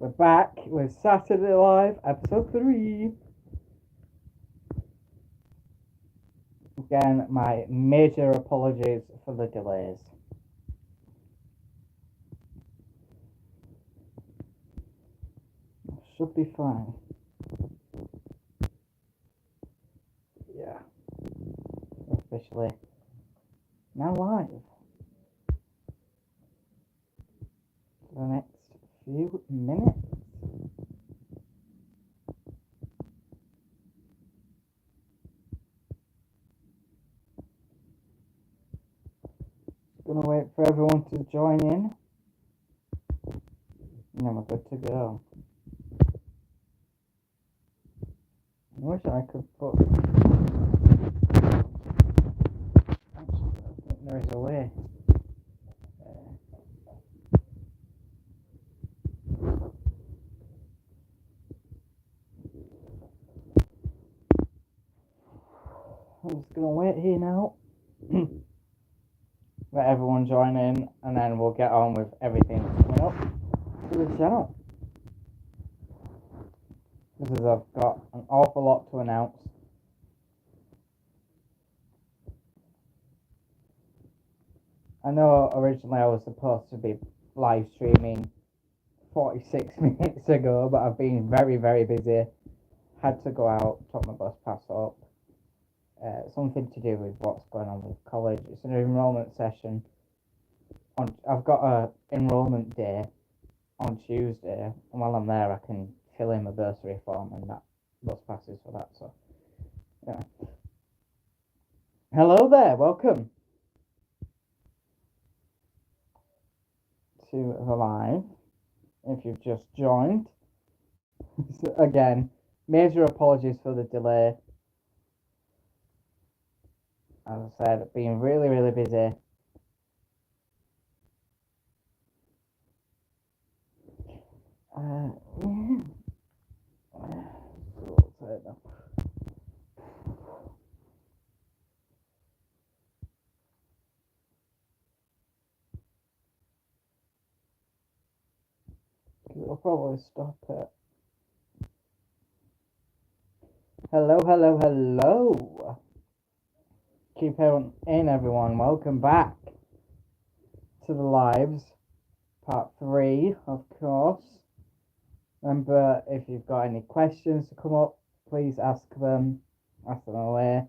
We're back with Saturday Live, episode 3. Again, my major apologies for the delays. Should be fine. Yeah. Officially now live. For the next few minutes. Gonna wait for everyone to join in. And then we're good to go. I wish I could put... Actually, I think there is a way. I'm just gonna wait here now. Let everyone join in, and then we'll get on with everything coming up to the channel. Because I've got an awful lot to announce. I know originally I was supposed to be live streaming 46 minutes ago, but I've been very, very busy. Had to go out, top my bus pass up. Something to do with what's going on with college. It's an enrollment session. I've got a enrollment day on Tuesday, and while I'm there I can fill in my bursary form and that bus passes for that. So, yeah. Hello there, welcome to the live. If you've just joined, so again, major apologies for the delay. As I said, being really, really busy. It'll probably stop it. Hello, hello, hello. Keep on in, everyone. Welcome back to the lives, part 3, of course. Remember, if you've got any questions to come up, please ask them away.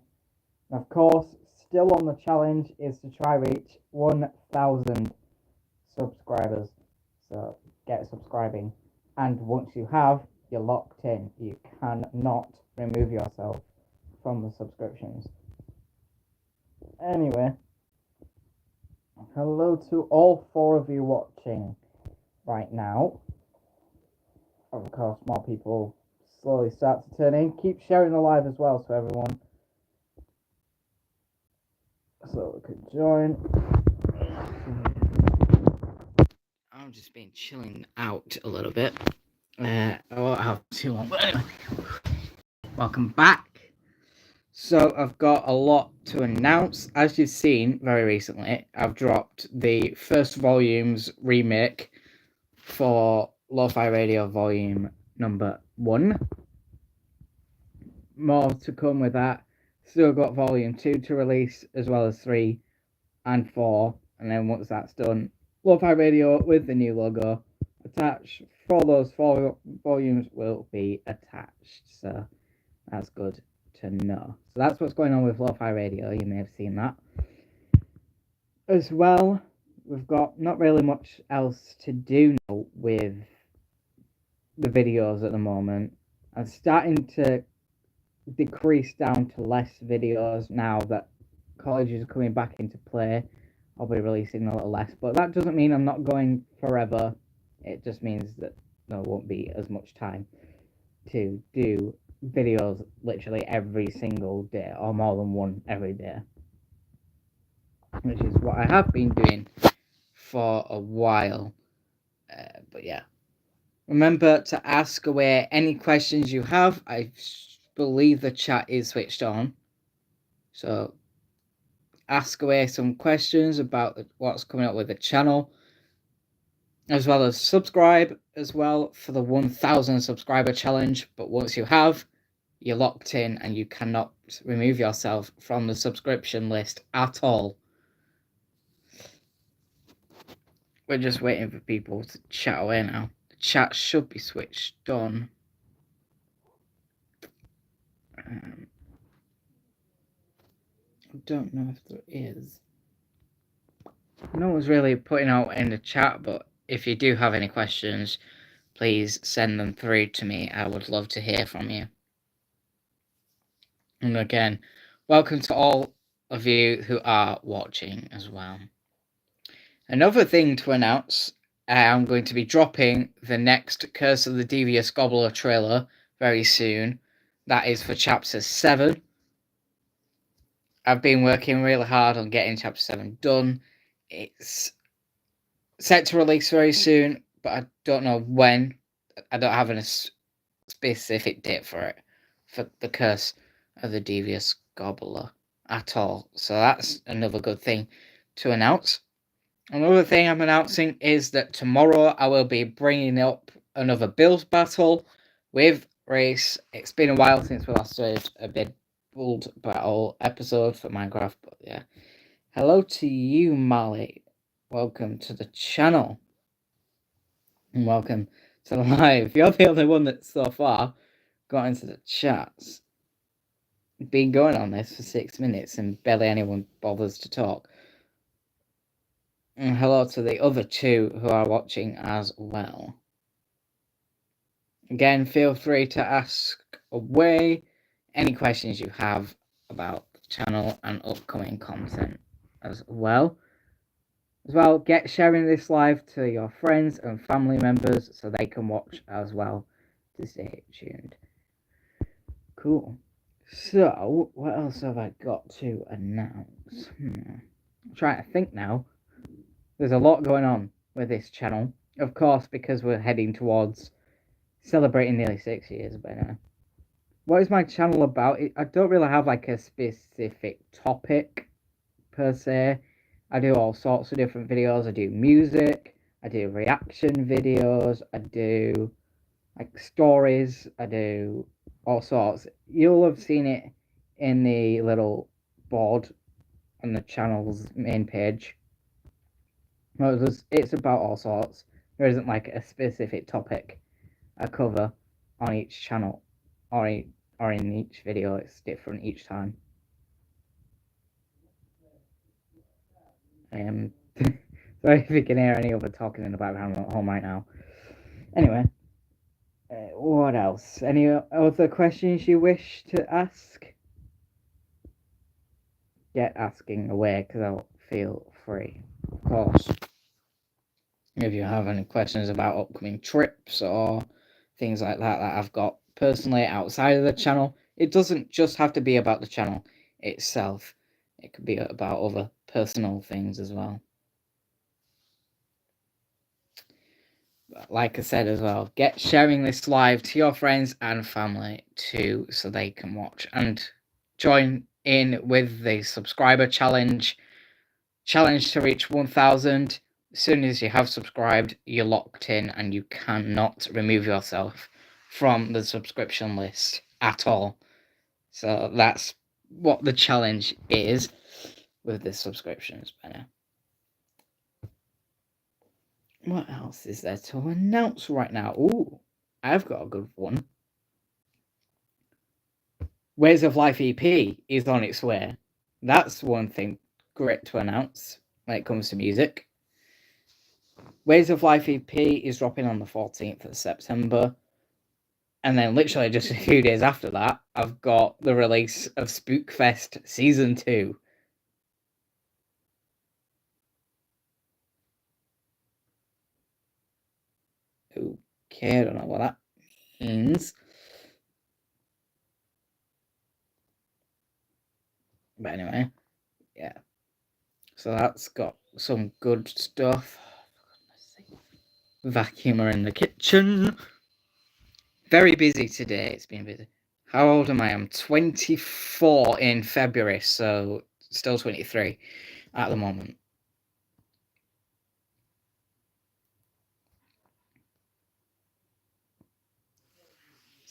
And of course, still on the challenge is to try reach 1,000 subscribers. So get subscribing. And once you have, you're locked in. You cannot remove yourself from the subscriptions. Anyway, hello to all 4 of you watching right now. Of course, more people slowly start to turn in. Keep sharing the live as well, so everyone so we could join. I've just been chilling out a little bit. I won't have too long, but anyway, welcome back. So I've got a lot to announce. As you've seen very recently, I've dropped the first volume's remake for Lo-Fi Radio volume number 1. More to come with that. Still got volume 2 to release, as well as 3 and 4. And then once that's done, Lo-Fi Radio with the new logo attached for those 4 volumes will be attached. So that's good to know. So that's what's going on with Lo-Fi Radio. You may have seen that. As well, we've got not really much else to do now with the videos at the moment. I'm starting to decrease down to less videos now that college is coming back into play. I'll be releasing a little less, but that doesn't mean I'm not going forever. It just means that there won't be as much time to do videos literally every single day, or more than one every day, which is what I have been doing for a while. But yeah, remember to ask away any questions you have. I believe the chat is switched on, so ask away some questions about what's coming up with the channel. as well as subscribe as well for the 1,000 subscriber challenge. But once you have, you're locked in and you cannot remove yourself from the subscription list at all. We're just waiting for people to chat away now. The chat should be switched on. I don't know if there is. No one's really putting out in the chat, but if you do have any questions, please send them through to me. I would love to hear from you. And again, welcome to all of you who are watching as well. Another thing to announce, I'm going to be dropping the next Curse of the Devious Gobbler trailer very soon. That is for Chapter 7. I've been working really hard on getting Chapter 7 done. It's set to release very soon, but I don't know when. I don't have a specific date for it, for the Curse of the Devious Gobbler at all. So that's another good thing to announce. Another thing I'm announcing is that tomorrow I will be bringing up another build battle with Race. It's been a while since we last did a big build battle episode for Minecraft, but yeah. Hello to you, Mali. Welcome to the channel. And welcome to the live. You're the only one that so far got into the chats. Been going on this for 6 minutes and barely anyone bothers to talk. And hello to the other two who are watching as well. Again, feel free to ask away any questions you have about the channel and upcoming content as well. Get sharing this live to your friends and family members so they can watch as well to stay tuned. Cool. So, what else have I got to announce? I'm trying to think now. There's a lot going on with this channel. Of course, because we're heading towards celebrating nearly 6 years by now. What is my channel about? I don't really have like a specific topic per se. I do all sorts of different videos. I do music, I do reaction videos, I do like stories, I do all sorts. You'll have seen it in the little board on the channel's main page. It's about all sorts. There isn't like a specific topic I cover on each channel or in each video. It's different each time. Sorry if you can hear any other talking in the background at home right now. Anyway, what else? Any other questions you wish to ask? Get asking away, because I'll feel free, of course. If you have any questions about upcoming trips or things like that I've got personally outside of the channel, it doesn't just have to be about the channel itself. It could be about other personal things as well. Like I said as well, get sharing this live to your friends and family too, so they can watch and join in with the subscriber challenge to reach 1,000. As soon as you have subscribed, you're locked in and you cannot remove yourself from the subscription list at all. So that's what the challenge is with the subscriptions by now. What else is there to announce right now? Ooh, I've got a good one. Ways of Life EP is on its way. That's one thing great to announce when it comes to music. Ways of Life EP is dropping on the 14th of September. And then literally just a few days after that, I've got the release of Spookfest Season 2. Okay, I don't know what that means. But anyway, yeah. So that's got some good stuff. Vacuumer in the kitchen. Very busy today. It's been busy. How old am I? I'm 24 in February, so still 23 at the moment.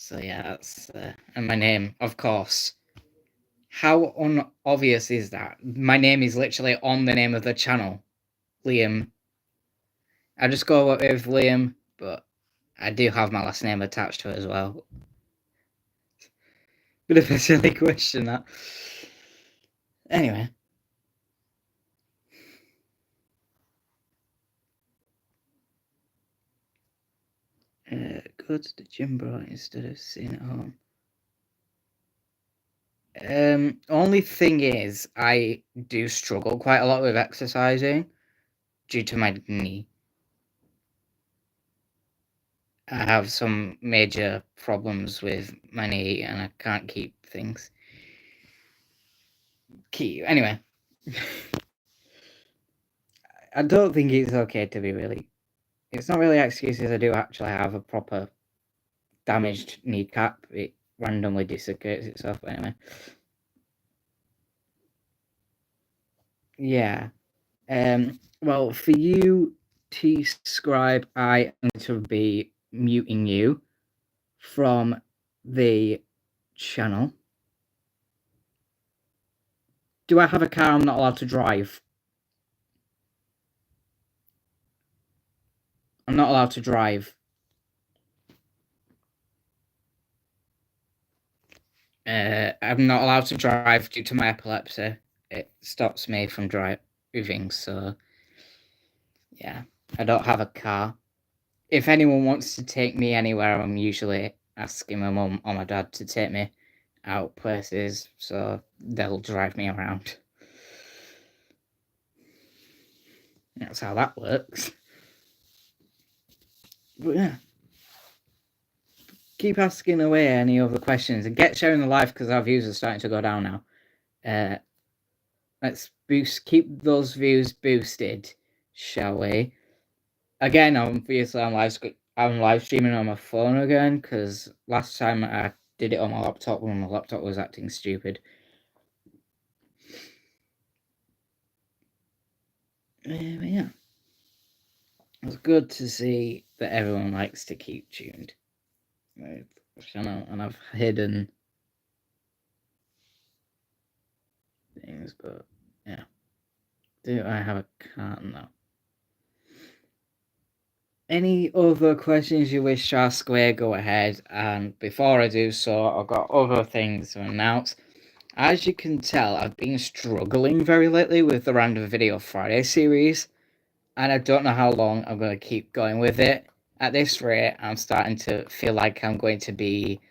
So yeah, that's and my name, of course. How unobvious is that? My name is literally on the name of the channel, Liam. I just go with Liam, but I do have my last name attached to it as well. Bit of a silly question, that. Anyway. Go to the gym, bro, instead of sitting at home. Only thing is, I do struggle quite a lot with exercising due to my knee. I have some major problems with my knee, and I can't keep things. Anyway, I don't think it's okay to be really. It's not really excuses. I do actually have a proper damaged kneecap. It randomly dislocates itself. But anyway, yeah. Well, for you, T-Scribe, I am to be muting you from the channel. Do I have a car I'm not allowed to drive? I'm not allowed to drive. I'm not allowed to drive due to my epilepsy. It stops me from driving, so yeah, I don't have a car. If anyone wants to take me anywhere, I'm usually asking my mum or my dad to take me out places, so they'll drive me around. That's how that works. But yeah, keep asking away any other questions and get sharing the live because our views are starting to go down now. Let's keep those views boosted, shall we? Again, obviously I'm live streaming on my phone again because last time I did it on my laptop when my laptop was acting stupid. But yeah, it's good to see that everyone likes to keep tuned with the channel, and I've hidden things, but yeah. Do I have a card now? Any other questions you wish to ask away, go ahead. And before I do so, I've got other things to announce. As you can tell, I've been struggling very lately with the Random Video Friday series, and I don't know how long I'm going to keep going with it. At this rate, I'm starting to feel like I'm going to be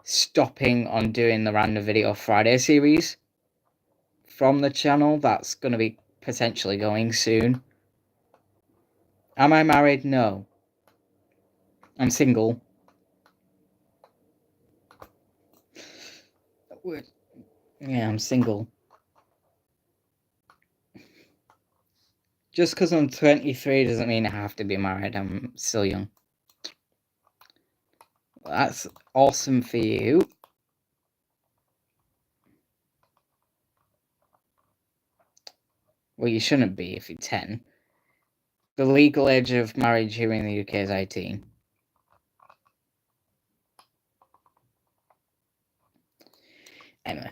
stopping on doing the Random Video Friday series from the channel. That's going to be potentially going soon. Am I married? No. I'm single. Yeah, I'm single. Just because I'm 23 doesn't mean I have to be married. I'm still young. That's awesome for you. Well, you shouldn't be if you're 10. The legal age of marriage here in the UK is 18. Anyway.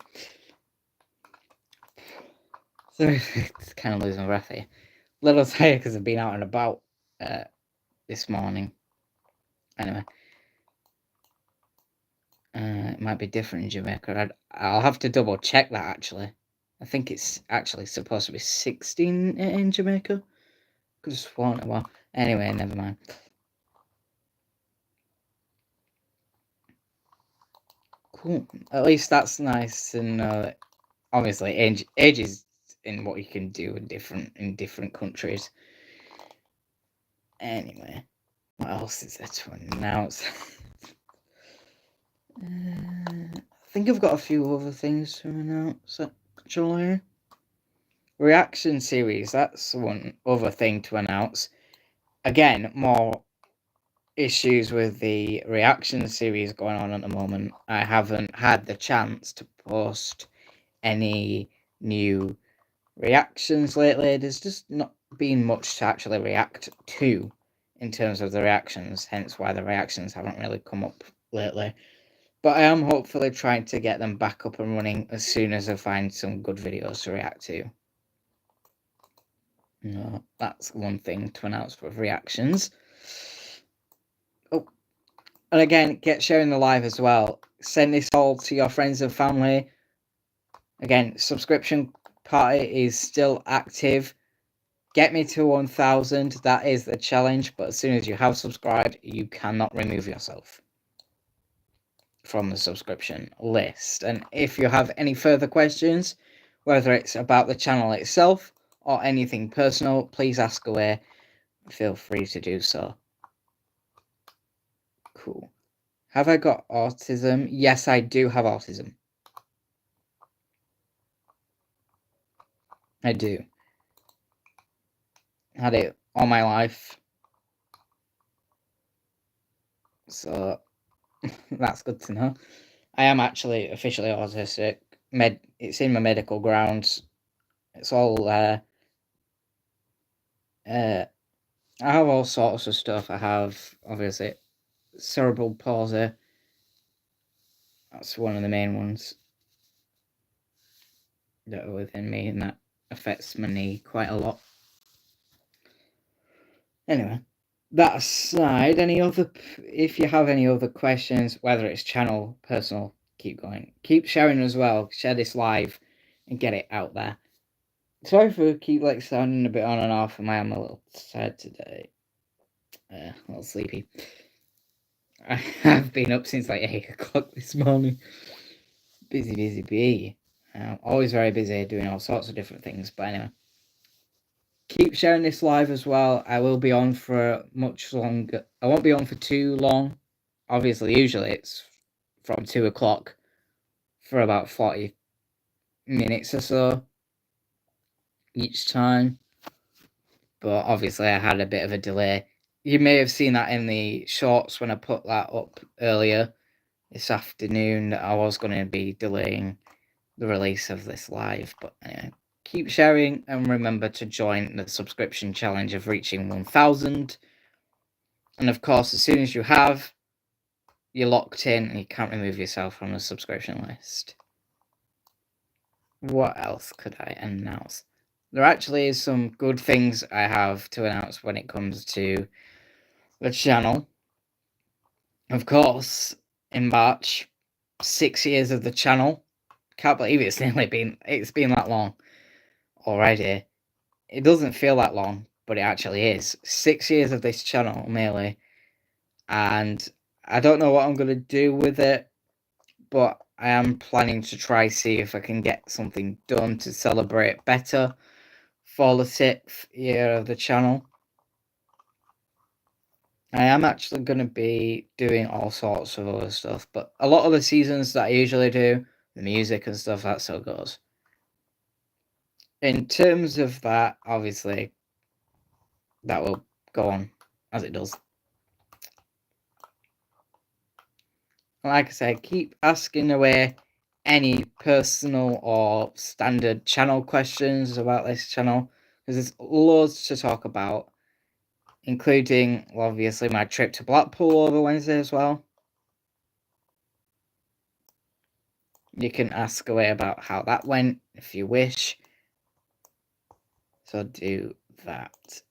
So, it's kind of losing my breath here. Little tired because I've been out and about this morning. Anyway. It might be different in Jamaica. I'll have to double check that, actually. I think it's actually supposed to be 16 in Jamaica. Could have sworn it was. Anyway, never mind. Cool. At least that's nice to know. Obviously, age is in what you can do in different countries. Anyway, what else is there to announce? I think I've got a few other things to announce, actually. Reaction series, that's one other thing to announce. Again, more issues with the reaction series going on at the moment. I haven't had the chance to post any new reactions lately. There's just not been much to actually react to in terms of the reactions, hence why the reactions haven't really come up lately. But I am hopefully trying to get them back up and running as soon as I find some good videos to react to. No, that's one thing to announce with reactions. Oh, and again, get sharing the live as well. Send this all to your friends and family. Again, subscription party is still active. Get me to 1,000. That is the challenge. But as soon as you have subscribed, you cannot remove yourself from the subscription list. And if you have any further questions, whether it's about the channel itself or anything personal, please ask away. Feel free to do so. Cool. Have I got autism? Yes, I do have autism. I do. Had it all my life. So that's good to know. I am actually officially autistic. It's in my medical grounds. It's all I have all sorts of stuff. I have obviously cerebral palsy. That's one of the main ones that are within me, and that affects my knee quite a lot. Anyway, that aside, if you have any other questions, whether it's channel, personal, keep going. Keep sharing as well. Share this live and get it out there. Sorry for keep sounding a bit on and off. I am a little tired today. A little sleepy. I have been up since 8 o'clock this morning. Busy. Always very busy doing all sorts of different things. But anyway, keep sharing this live as well. I will be on for much longer. I won't be on for too long. Obviously, usually it's from 2 o'clock for about 40 minutes or so each time. But obviously, I had a bit of a delay. You may have seen that in the shorts when I put that up earlier this afternoon, that I was going to be delaying the release of this live. But anyway, keep sharing and remember to join the subscription challenge of reaching 1,000. And of course, as soon as you have, you're locked in and you can't remove yourself from the subscription list. What else could I announce? There actually is some good things I have to announce when it comes to the channel. Of course, in March, 6 years of the channel. Can't believe it's been that long already. It doesn't feel that long, but it actually is. 6 years of this channel, merely. And I don't know what I'm going to do with it, but I am planning to try see if I can get something done to celebrate better for the 6th year of the channel. I am actually going to be doing all sorts of other stuff, but a lot of the seasons that I usually do, the music and stuff, that still goes. In terms of that, obviously, that will go on as it does. Like I said, keep asking away any personal or standard channel questions about this channel, because there's loads to talk about, including, obviously, my trip to Blackpool over Wednesday as well. You can ask away about how that went if you wish. So do that.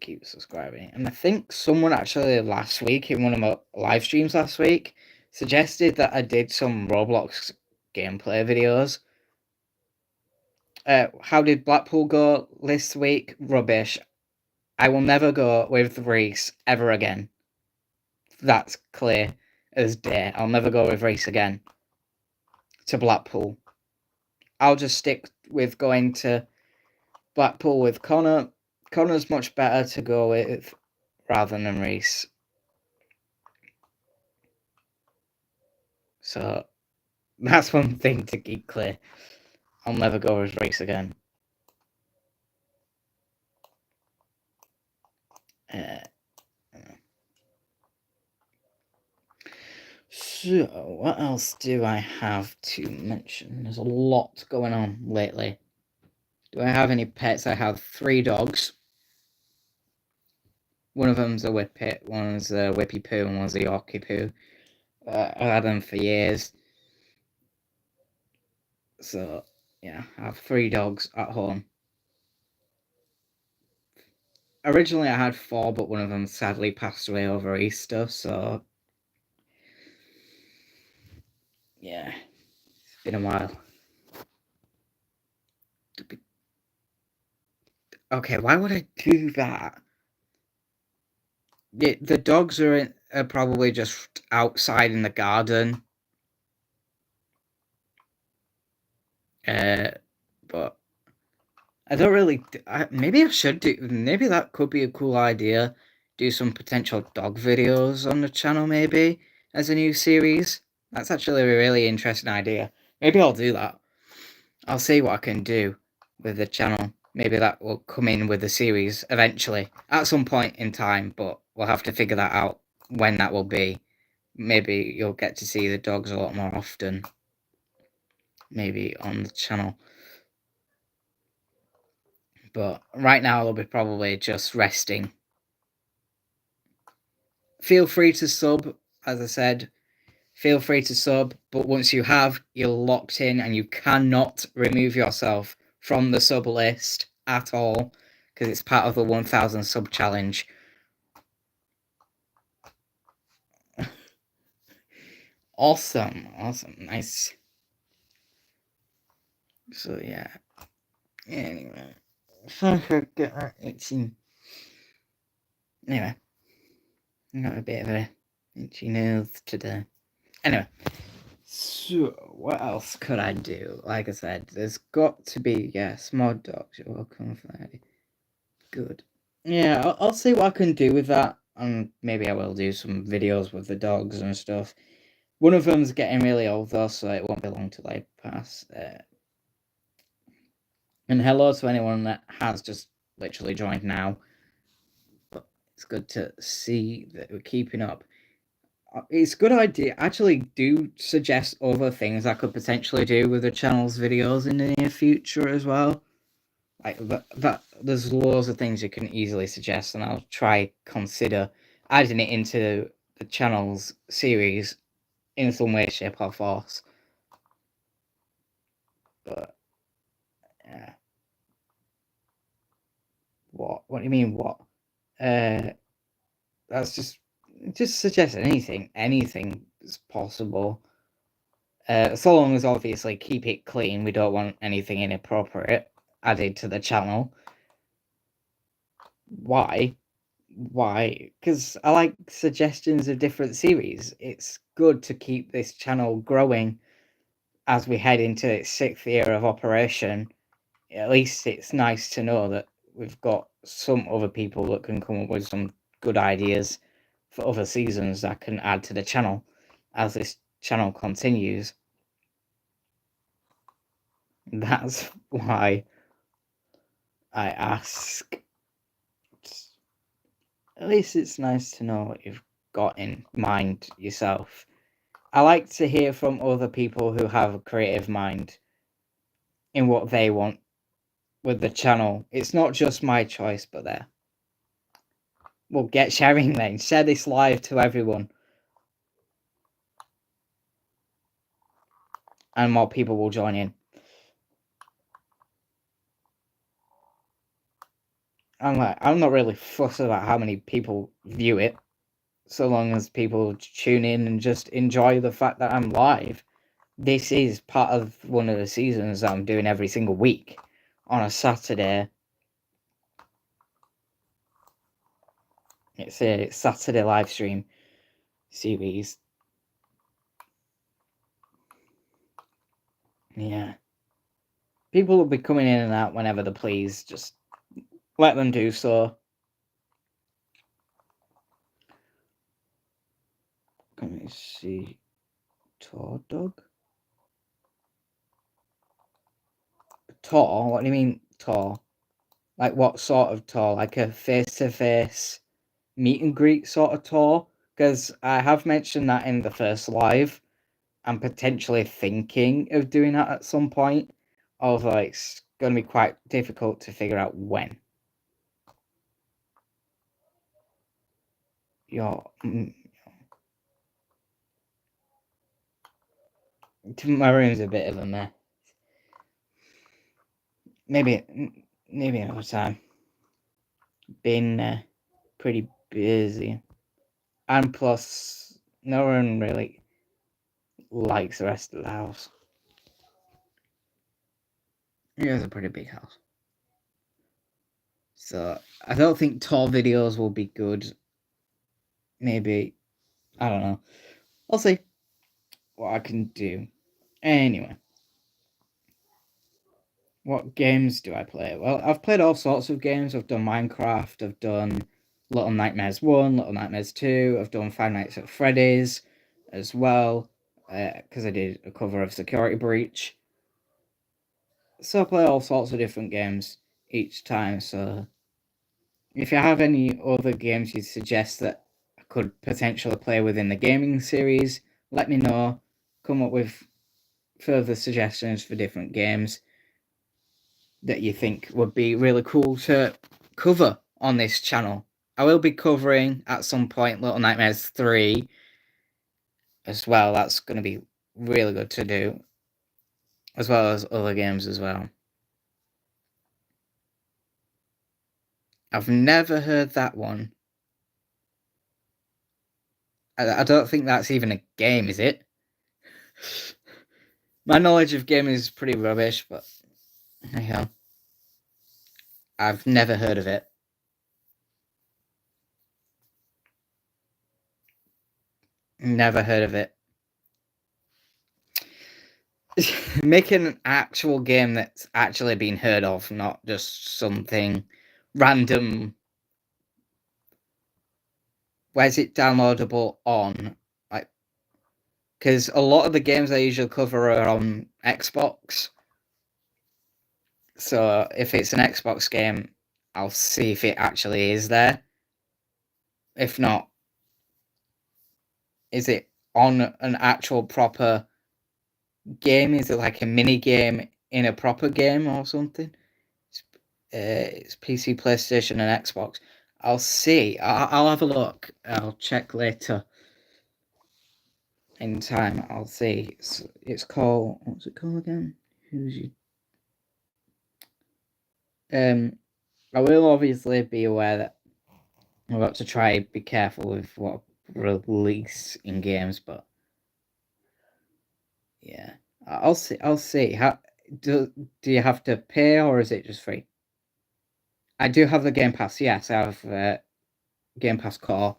Keep subscribing. And I think someone actually last week, in one of my live streams last week, suggested that I did some Roblox gameplay videos. How did Blackpool go this week? Rubbish. I will never go with Reese ever again. That's clear as day. I'll never go with Reese again to Blackpool. I'll just stick with going to Blackpool with Connor. Connor's much better to go with rather than Reese. So that's one thing to keep clear. I'll never go with Reese again. So, what else do I have to mention? There's a lot going on lately. Do I have any pets? I have 3 dogs. One of them's a Whippet, one's a Whippy Poo, and one's a Yorkie Poo. I've had them for years. So, yeah, I have 3 dogs at home. Originally, I had 4, but one of them sadly passed away over Easter, so yeah, it's been a while. Okay, why would I do that? The dogs are probably just outside in the garden. But I don't really. Maybe I should do. Maybe that could be a cool idea. Do some potential dog videos on the channel, maybe as a new series. That's actually a really interesting idea. Maybe I'll do that. I'll see what I can do with the channel. Maybe that will come in with the series eventually, at some point in time. But we'll have to figure that out when that will be. Maybe you'll get to see the dogs a lot more often. Maybe on the channel. But right now they'll be probably just resting. Feel free to sub, as I said. Feel free to sub, but once you have, you're locked in and you cannot remove yourself from the sub list at all because it's part of the 1000 sub challenge. Awesome, nice. So yeah. Anyway, Anyway, I got a bit of a itchy nose today. Anyway, so what else could I do? Like I said, there's got to be small dogs. You're welcome, Friday. Good. Yeah, I'll see what I can do with that, and maybe I will do some videos with the dogs and stuff. One of them's getting really old though, so it won't be long till I pass. And hello to anyone that has just literally joined now. But it's good to see that we're keeping up. It's a good idea. Actually, do suggest other things I could potentially do with the channel's videos in the near future as well. Like that there's loads of things you can easily suggest, and I'll try consider adding it into the channel's series in some way, shape, or form. But yeah, what? What do you mean? What? That's just suggest anything is possible. So long as obviously keep it clean. We don't want anything inappropriate added to the channel. Why? Why? Because I like suggestions of different series. It's good to keep this channel growing as we head into its 6th year of operation. At least it's nice to know that we've got some other people that can come up with some good ideas for other seasons that can add to the channel as this channel continues. That's why I ask. At least it's nice to know what you've got in mind yourself. I like to hear from other people who have a creative mind in what they want with the channel. It's not just my choice, but there. Well, get sharing then. Share this live to everyone. And more people will join in. I'm not really fussed about how many people view it, so long as people tune in and just enjoy the fact that I'm live. This is part of one of the seasons that I'm doing every single week on a Saturday. It's a Saturday live stream series. Yeah. People will be coming in and out whenever they please. Just let them do so. Let me see. Tall dog? Tall? What do you mean tall? Like what sort of tall? Like a face-to-face meet and greet sort of tour, because I have mentioned that in the first live. I'm potentially thinking of doing that at some point, although it's going to be quite difficult to figure out when. Your My room's a bit of a mess. Maybe another time. Been pretty busy, and plus, no one really likes the rest of the house. It is a pretty big house, so I don't think tour videos will be good. Maybe, I don't know. I'll see what I can do. Anyway, what games do I play? Well, I've played all sorts of games. I've done Minecraft, I've done Little Nightmares 1, Little Nightmares 2, I've done Five Nights at Freddy's as well, because I did a cover of Security Breach. So I play all sorts of different games each time, so if you have any other games you'd suggest that I could potentially play within the gaming series, let me know. Come up with further suggestions for different games that you think would be really cool to cover on this channel. I will be covering at some point Little Nightmares 3 as well. That's going to be really good to do, as well as other games as well. I've never heard that one. I don't think that's even a game, is it? My knowledge of gaming is pretty rubbish, but anyhow, I've never heard of it. Never heard of it. Making an actual game that's actually been heard of, not just something random. Where's it downloadable on? Like, because a lot of the games I usually cover are on Xbox. So if it's an Xbox game, I'll see if it actually is there. If not, is it on an actual proper game? Is it like a mini game in a proper game or something? It's PC, PlayStation, and Xbox. I'll see. I'll have a look. I'll check later. In time, I'll see. It's called. What's it called again? Who's you? I will obviously be aware that I've got to try be careful with what I release in games, but yeah, I'll see. I'll see. How do you have to pay or is it just free? I do have the Game Pass. Yes, I have Game Pass Core.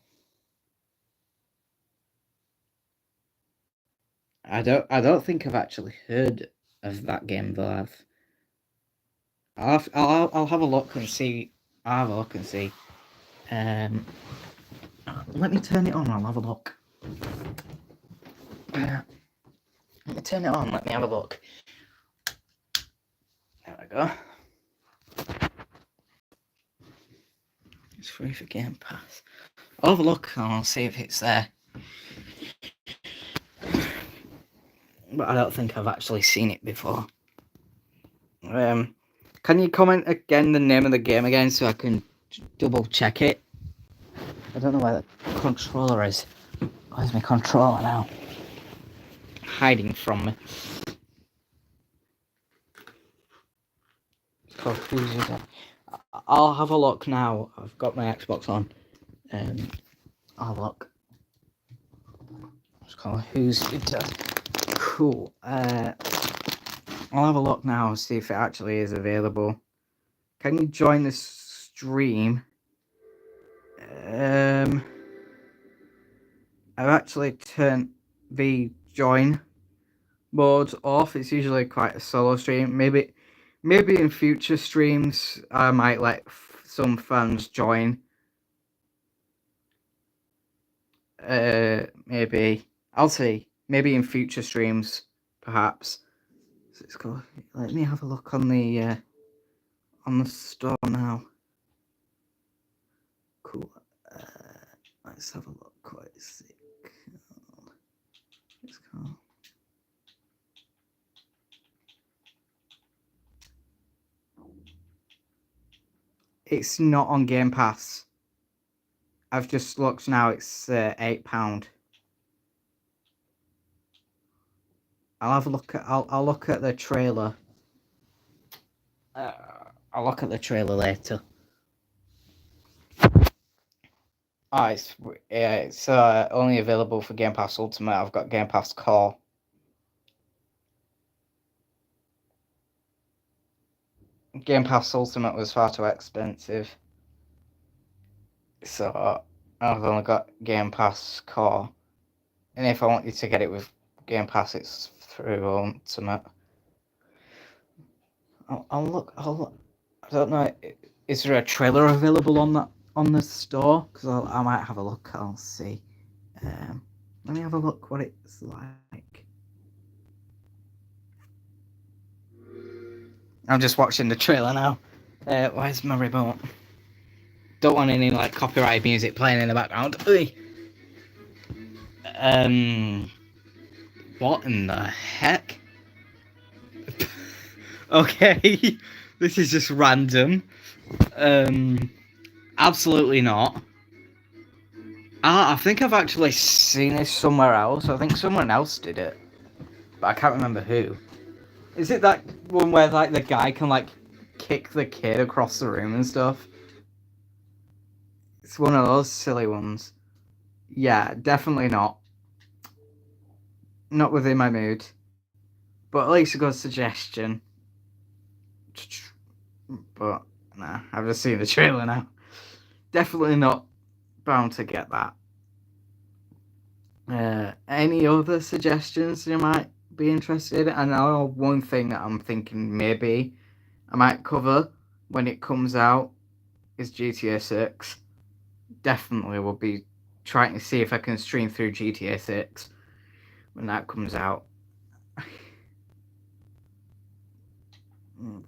I don't think I've actually heard of that game though. I'll have a look and see. I'll have a look and see. Let me turn it on. I'll have a look. Let me turn it on. Let me have a look. There we go. It's free for Game Pass. I'll have a look and I'll see if it's there. But I don't think I've actually seen it before. Can you comment again the name of the game again so I can double check it? I don't know where the controller is. Where's my controller now? Hiding from me. It's called Who's Your Dad? I'll have a look now. I've got my Xbox on. I'll have a look. It's called Who's Your Dad? Cool. I'll have a look now and see if it actually is available. Can you join the stream? I've actually turned the join mode off. It's usually quite a solo stream. Maybe in future streams I might let some fans join. Maybe I'll see. Maybe in future streams, perhaps. So it's called. Let me have a look on the store now. Cool. Let's have a look. Quite sick. It's called. It's not on Game Pass. I've just looked now. It's £8. I'll have a look at. I'll look at the trailer. I'll look at the trailer later. Oh, it's only available for Game Pass Ultimate. I've got Game Pass Core. Game Pass Ultimate was far too expensive, so I've only got Game Pass Core. And if I want you to get it with Game Pass, it's through Ultimate. I'll look. I don't know. Is there a trailer available on the store? Because I might have a look. I'll see. Let me have a look what it's like. I'm just watching the trailer now. Where's my remote? Don't want any like copyright music playing in the background. What in the heck? Okay, this is just random. Absolutely not. I think I've actually seen this somewhere else. I think someone else did it, but I can't remember who. Is it that one where like the guy can like kick the kid across the room and stuff? It's one of those silly ones. Yeah, definitely not. Not within my mood. But at least a good suggestion. But nah, I've just seen the trailer now. Definitely not bound to get that. Any other suggestions you might be interested in? I know one thing that I'm thinking maybe I might cover when it comes out is GTA 6. Definitely will be trying to see if I can stream through GTA 6 when that comes out.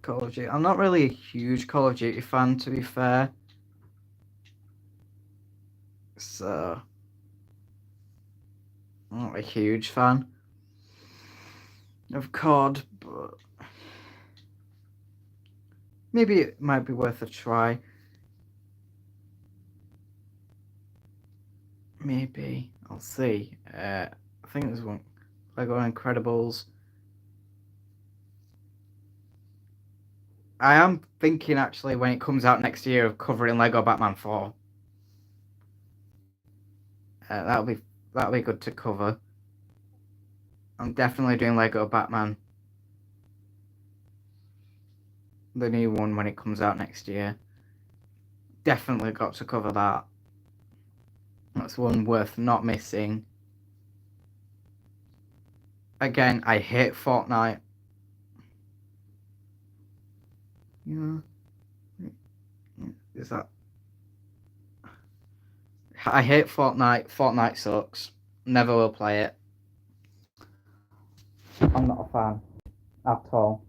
Call of Duty. I'm not really a huge Call of Duty fan, to be fair. So, I'm not a huge fan of COD, but maybe it might be worth a try. Maybe. I'll see. I think there's one. Lego Incredibles. I am thinking actually when it comes out next year of covering Lego Batman 4. That'll be good to cover. I'm definitely doing Lego Batman, the new one, when it comes out next year. Definitely got to cover that. That's one worth not missing. Again, I hate Fortnite. Yeah. Is that... I hate Fortnite. Fortnite sucks. Never will play it. I'm not a fan at all.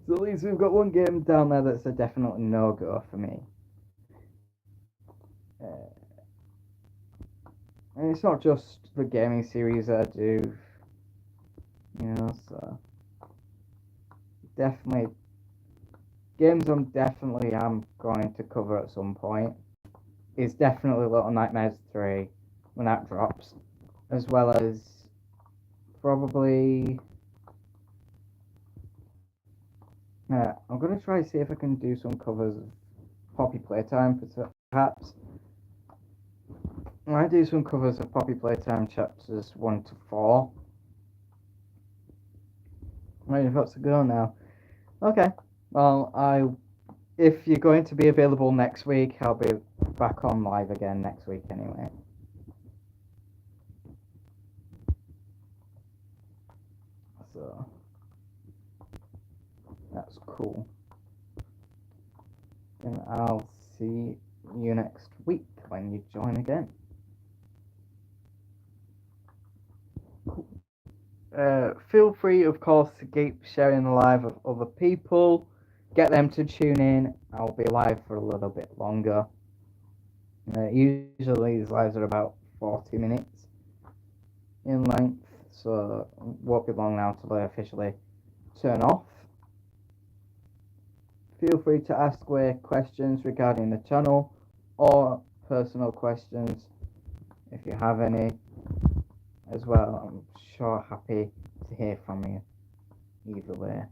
So at least we've got one game down there that's a definite no-go for me. And it's not just the gaming series that I do, so definitely games I'm going to cover at some point is definitely Little Nightmares 3 when that drops, as well as probably I'm going to try to see if I can do some covers of Poppy Playtime, perhaps. I might do some covers of Poppy Playtime chapters 1 to 4. Right, if that's a go now. Okay, well, if you're going to be available next week, I'll be back on live again next week anyway. So, that's cool. And I'll see you next week when you join again. Cool. Feel free, of course, to keep sharing the live of other people. Get them to tune in. I'll be live for a little bit longer. Usually these lives are about 40 minutes in length, so it won't be long now until I officially turn off. Feel free to ask away questions regarding the channel or personal questions if you have any as well. I'm sure happy to hear from you either way.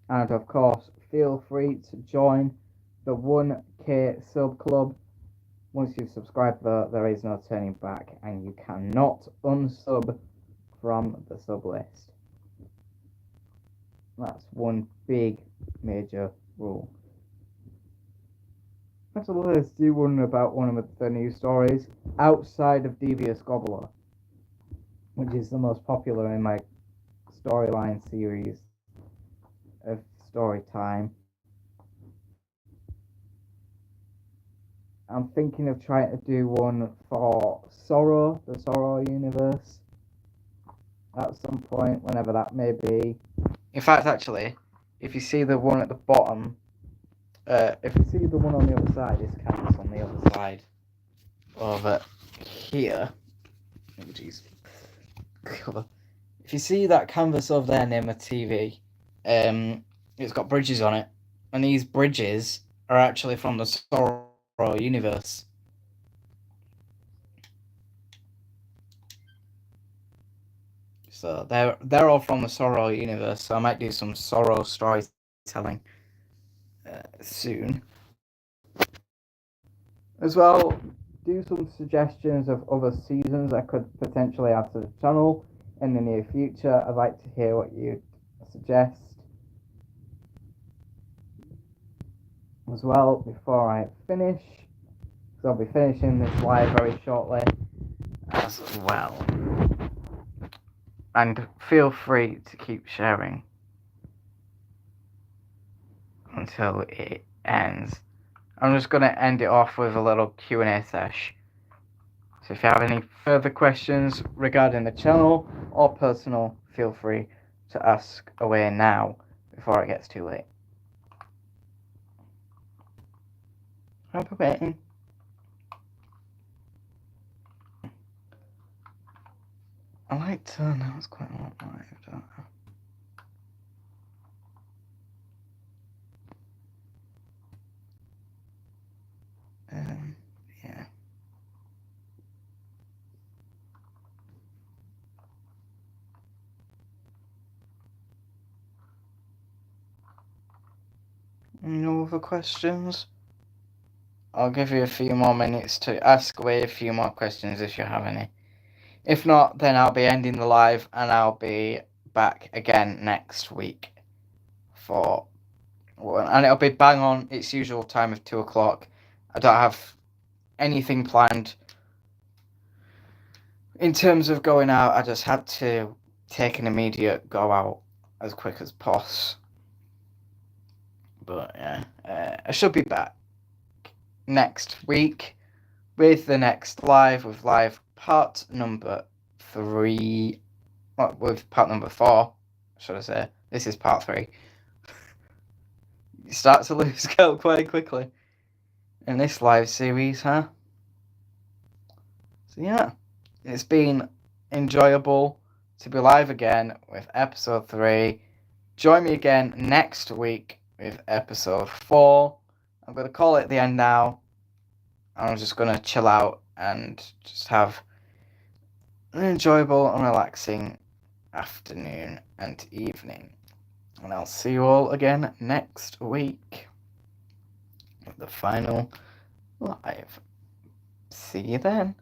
And of course, feel free to join the 1K sub club. Once you've subscribed, though, there is no turning back, and you cannot unsub from the sub list. That's one big major rule. Actually, let's do one about one of the new stories outside of Devious Gobbler, which is the most popular in my storyline series of story time. I'm thinking of trying to do one for Sorrow, the Sorrow universe, at some point, whenever that may be. In fact, actually, if you see the one at the bottom, if you see the one on the other side, this canvas on the other side over here. Oh, jeez. If you see that canvas over there near my TV, it's got bridges on it, and these bridges are actually from the Sorrow universe. So they're all from the Sorrow universe. So I might do some Sorrow storytelling soon. As well, do some suggestions of other seasons I could potentially add to the channel in the near future. I'd like to hear what you suggest. As well, before I finish, because I'll be finishing this live very shortly as well. And feel free to keep sharing until it ends. I'm just going to end it off with a little Q&A sesh. So if you have any further questions regarding the channel or personal, feel free to ask away now before it gets too late. I'll be waiting. I like to know it's quite a lot live, don't I? Yeah. No other questions? I'll give you a few more minutes to ask away a few more questions if you have any. If not, then I'll be ending the live and I'll be back again next week and it'll be bang on its usual time of 2 o'clock. I don't have anything planned in terms of going out. I just had to take an immediate go out as quick as possible. But yeah, I should be back next week with the next live, with live part number 3. Well, with part number 4, should I say. This is part 3. You start to lose count quite quickly in this live series, huh? So yeah, it's been enjoyable to be live again with episode 3. Join me again next week with episode 4. I'm going to call it the end now. I'm just going to chill out and just have an enjoyable and relaxing afternoon and evening. And I'll see you all again next week with the final live. See you then.